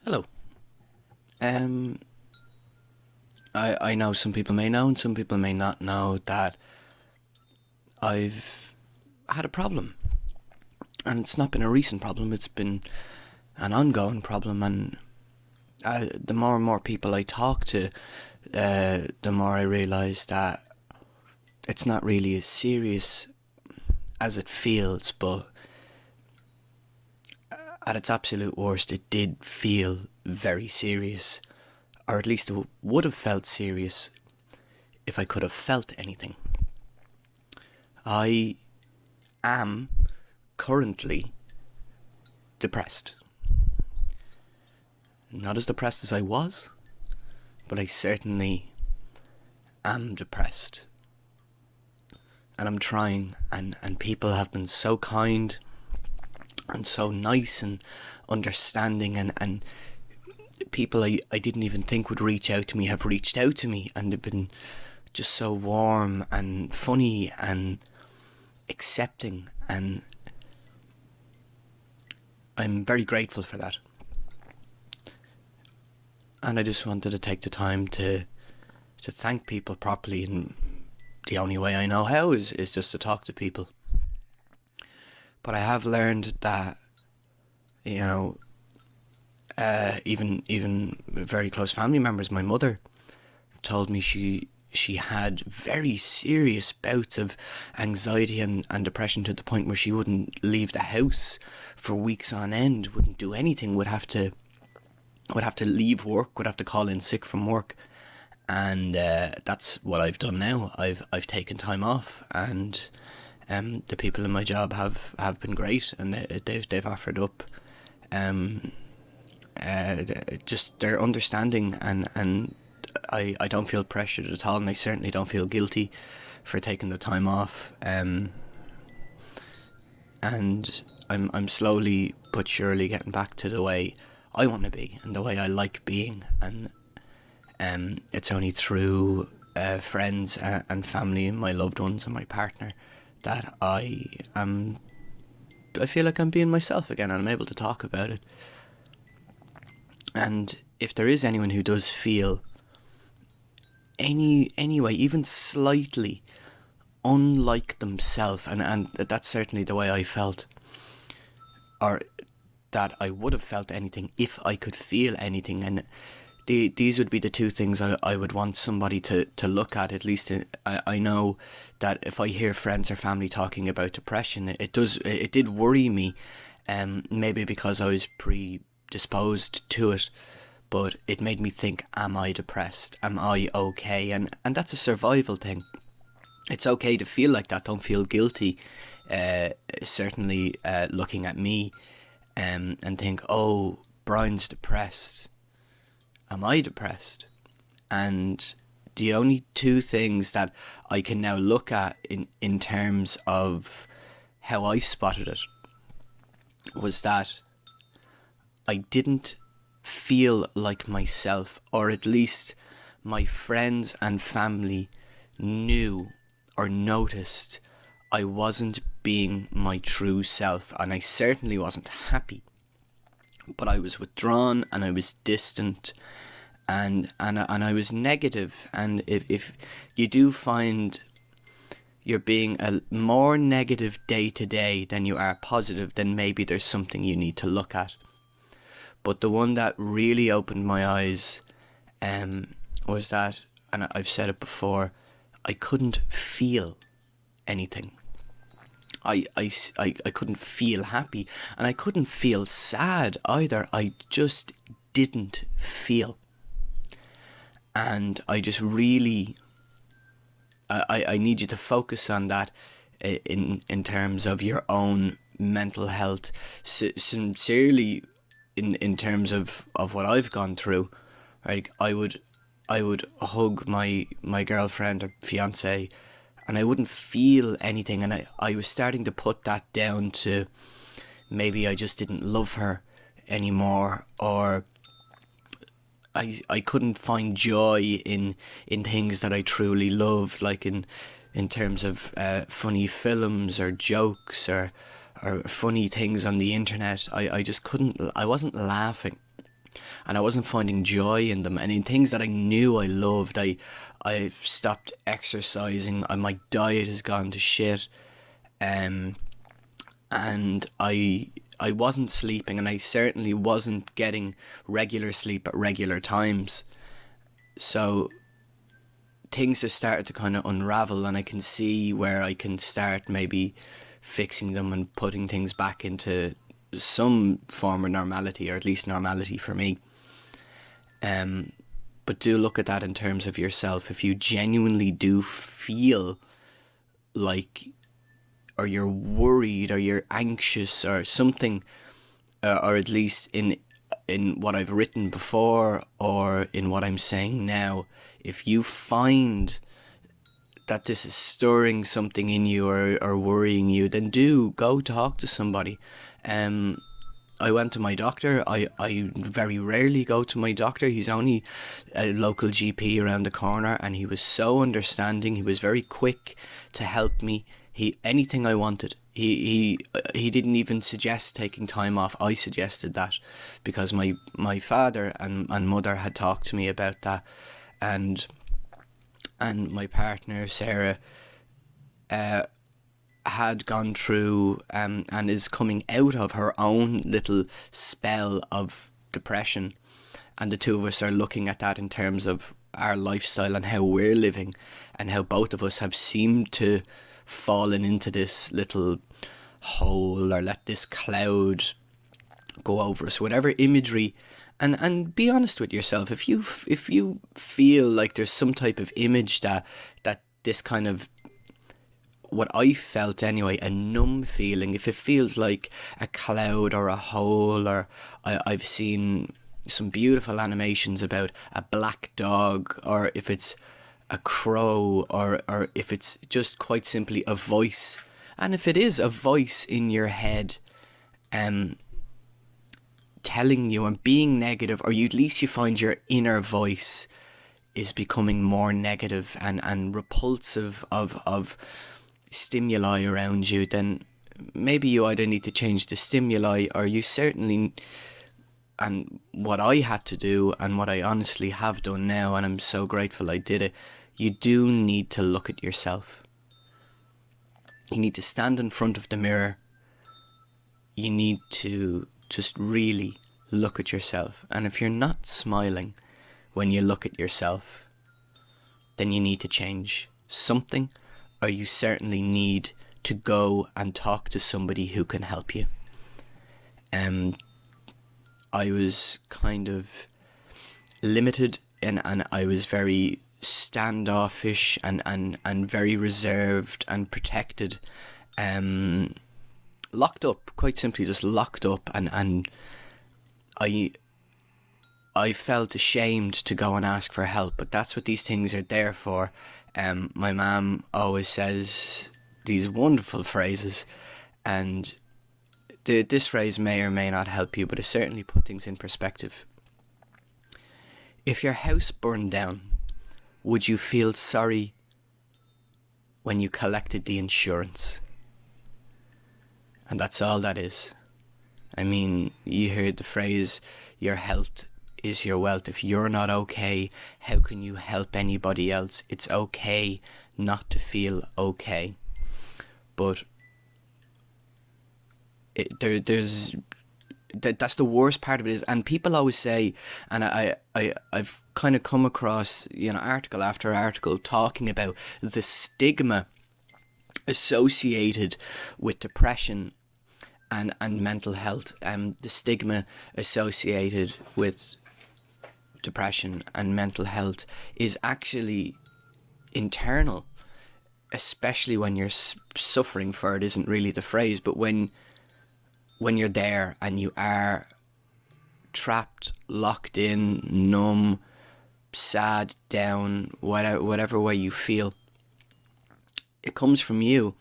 Hello. Um, I know some people may know and some people may not know that I've had a problem. And it's not been a recent problem, it's been an ongoing problem. And the more and more people I talk to, the more I realise that it's not really as serious as it feels, but at its absolute worst, it did feel very serious. Or at least it would have felt serious if I could have felt anything. I am currently depressed. Not as depressed as I was, but I certainly am depressed. And I'm trying, and people have been so kind and so nice and understanding, and people I didn't even think would reach out to me have reached out to me, and they've been just so warm and funny and accepting, and I'm very grateful for that. And I just wanted to take the time to thank people properly, and the only way I know how is just to talk to people. But I have learned that, you know, even very close family members, my mother told me she had very serious bouts of anxiety and depression, to the point where she wouldn't leave the house for weeks on end, wouldn't do anything, would have to leave work, would have to call in sick from work. And that's what I've done now. I've taken time off, and the people in my job have been great, and they've offered up just their understanding, and I don't feel pressured at all, and I certainly don't feel guilty for taking the time off. And I'm slowly but surely getting back to the way I want to be and the way I like being, and it's only through friends and family and my loved ones and my partner that I feel like I'm being myself again, and I'm able to talk about it. And if there is anyone who does feel anyway, even slightly unlike themselves, and that's certainly the way I felt, or that I would have felt anything if I could feel anything. And these would be the two things I would want somebody to look at least. I know that if I hear friends or family talking about depression, it did worry me, maybe because I was predisposed to it, but it made me think, am I depressed? Am I okay? And that's a survival thing. It's okay to feel like that, don't feel guilty. Certainly looking at me, and think, oh, Brian's depressed. Am I depressed? And the only two things that I can now look at in terms of how I spotted it was that I didn't feel like myself, or at least my friends and family knew or noticed I wasn't being my true self, and I certainly wasn't happy. But I was withdrawn, and I was distant, and I was negative. And if you do find you're being a more negative day to day than you are positive, then maybe there's something you need to look at. But the one that really opened my eyes was that, and I've said it before, I couldn't feel anything. I couldn't feel happy, and I couldn't feel sad either. I just didn't feel. And I just really, I need you to focus on that in terms of your own mental health. Sincerely, in terms of what I've gone through, right? I would hug my girlfriend or fiance, and I wouldn't feel anything, and I was starting to put that down to maybe I just didn't love her anymore, or I couldn't find joy in things that I truly loved, like in terms of funny films or jokes, or funny things on the internet. I just couldn't, I wasn't laughing. and I wasn't finding joy in them. And in things that I knew I loved, I've stopped exercising. My diet has gone to shit, and I wasn't sleeping, and I certainly wasn't getting regular sleep at regular times. So things have started to kind of unravel, and I can see where I can start maybe fixing them and putting things back into some form of normality, or at least normality for me. But do look at that in terms of yourself. If you genuinely do feel like, or you're worried, or you're anxious, or something, or at least in what I've written before, or in what I'm saying now, if you find that this is stirring something in you, or worrying you, then do go talk to somebody. I went to my doctor. I very rarely go to my doctor. He's only a local GP around the corner, and he was so understanding. He was very quick to help me. Anything I wanted. He didn't even suggest taking time off. I suggested that, because my father and mother had talked to me about that, and my partner Sarah had gone through and is coming out of her own little spell of depression, and the two of us are looking at that in terms of our lifestyle and how we're living, and how both of us have seemed to fallen into this little hole, or let this cloud go over us, whatever imagery. And be honest with yourself. If you feel like there's some type of image that this kind of, what I felt anyway, a numb feeling, if it feels like a cloud or a hole, or I've seen some beautiful animations about a black dog, or if it's a crow, or if it's just quite simply a voice. And if it is a voice in your head telling you and being negative, or at least you find your inner voice is becoming more negative and repulsive of stimuli around you, then maybe you either need to change the stimuli, or you certainly, and what I had to do, and what I honestly have done now, and I'm so grateful I did it, you do need to look at yourself. You need to stand in front of the mirror. You need to just really look at yourself. And if you're not smiling when you look at yourself, then you need to change something, or you certainly need to go and talk to somebody who can help you. I was kind of limited, and I was very standoffish and very reserved and protected, locked up, quite simply just locked up, and I felt ashamed to go and ask for help. But that's what these things are there for. My mum always says these wonderful phrases, and this phrase may or may not help you, but it certainly put things in perspective. If your house burned down, would you feel sorry when you collected the insurance? And that's all that is. I mean, you heard the phrase, your health is your wealth. If you're not okay, how can you help anybody else? It's okay not to feel okay. But that's the worst part of it is, and people always say, and I've kind of come across, article after article talking about the stigma associated with depression and mental health. The stigma associated with depression and mental health is actually internal, especially when you're suffering for it, isn't really the phrase, but when you're there and you are trapped, locked in, numb, sad, down, whatever way you feel, it comes from you.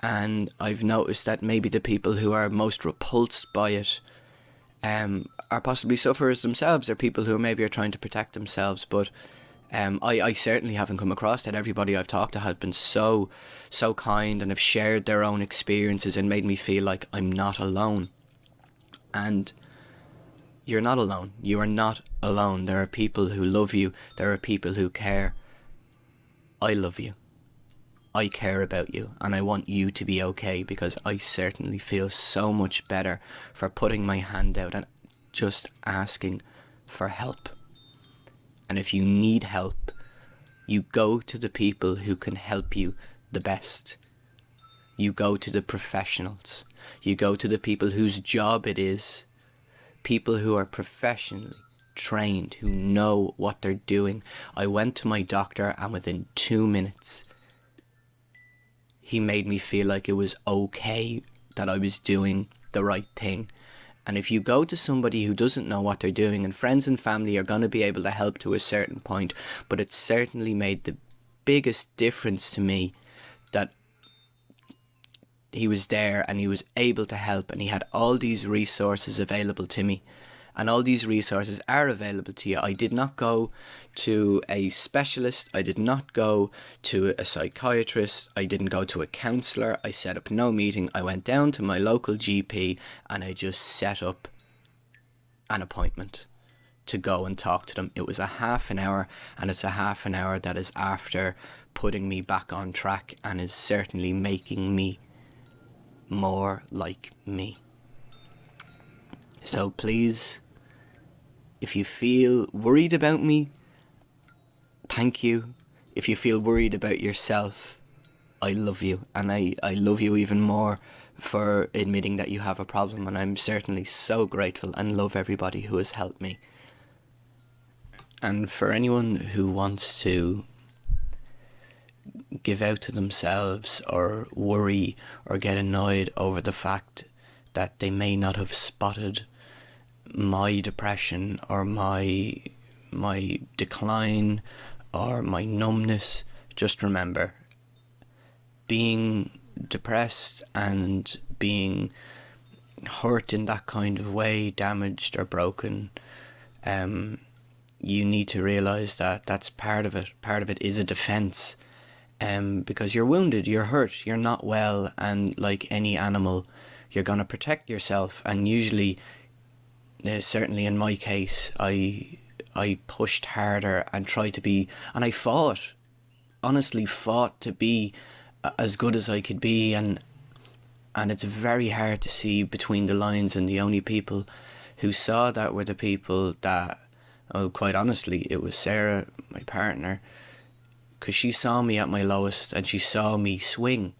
And I've noticed that maybe the people who are most repulsed by it are possibly sufferers themselves, or people who maybe are trying to protect themselves. But I certainly haven't come across that. Everybody I've talked to has been so kind and have shared their own experiences and made me feel like I'm not alone. And you're not alone. You are not alone. There are people who love you. There are people who care. I love you. I care about you, and I want you to be okay, because I certainly feel so much better for putting my hand out and just asking for help. And if you need help, you go to the people who can help you the best. You go to the professionals. You go to the people whose job it is. People who are professionally trained, who know what they're doing. I went to my doctor, and within 2 minutes, he made me feel like it was okay, that I was doing the right thing. And if you go to somebody who doesn't know what they're doing, and friends and family are going to be able to help to a certain point, but it certainly made the biggest difference to me that he was there and he was able to help, and he had all these resources available to me. And all these resources are available to you. I did not go to a specialist. I did not go to a psychiatrist. I didn't go to a counsellor. I set up no meeting. I went down to my local GP and I just set up an appointment to go and talk to them. It was a half an hour, and it's a half an hour that is after putting me back on track and is certainly making me more like me. So please, if you feel worried about me, thank you. If you feel worried about yourself, I love you. And I love you even more for admitting that you have a problem. And I'm certainly so grateful and love everybody who has helped me. And for anyone who wants to give out to themselves or worry or get annoyed over the fact that they may not have spotted my depression or my decline or my numbness, just remember, being depressed and being hurt in that kind of way, damaged or broken, you need to realise that that's part of it. Part of it is a defence, because you're wounded, you're hurt, you're not well, and like any animal, you're going to protect yourself. And usually, certainly in my case, I pushed harder and tried to be, and I honestly fought to be as good as I could be, and it's very hard to see between the lines, and the only people who saw that were the people that, well, quite honestly, it was Sarah, my partner, because she saw me at my lowest and she saw me swing,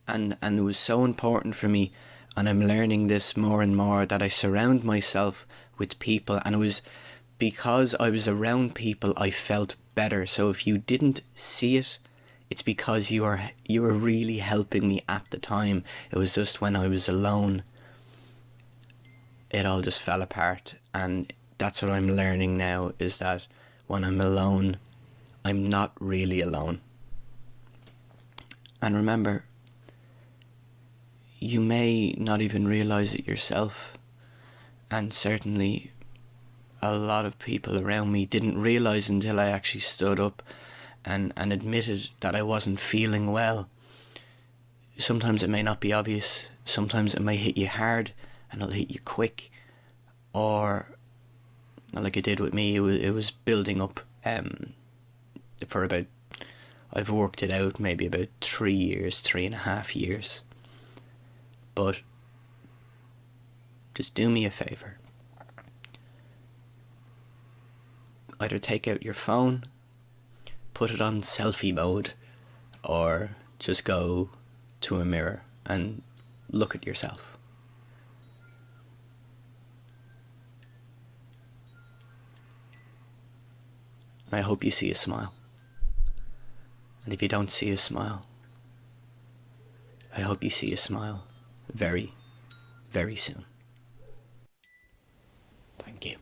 and it was so important for me. And I'm learning this more and more, that I surround myself with people, and it was because I was around people I felt better. So if you didn't see it, it's because you were really helping me at the time. It was just when I was alone, it all just fell apart. And that's what I'm learning now, is that when I'm alone, I'm not really alone. And remember, you may not even realise it yourself, and certainly a lot of people around me didn't realise until I actually stood up and admitted that I wasn't feeling well. Sometimes it may not be obvious, sometimes it may hit you hard and it'll hit you quick, or like it did with me, it was building up for about, I've worked it out, maybe about 3.5 years. But just do me a favour. Either take out your phone, put it on selfie mode, or just go to a mirror and look at yourself. And I hope you see a smile. And if you don't see a smile, I hope you see a smile very, very soon. Thank you.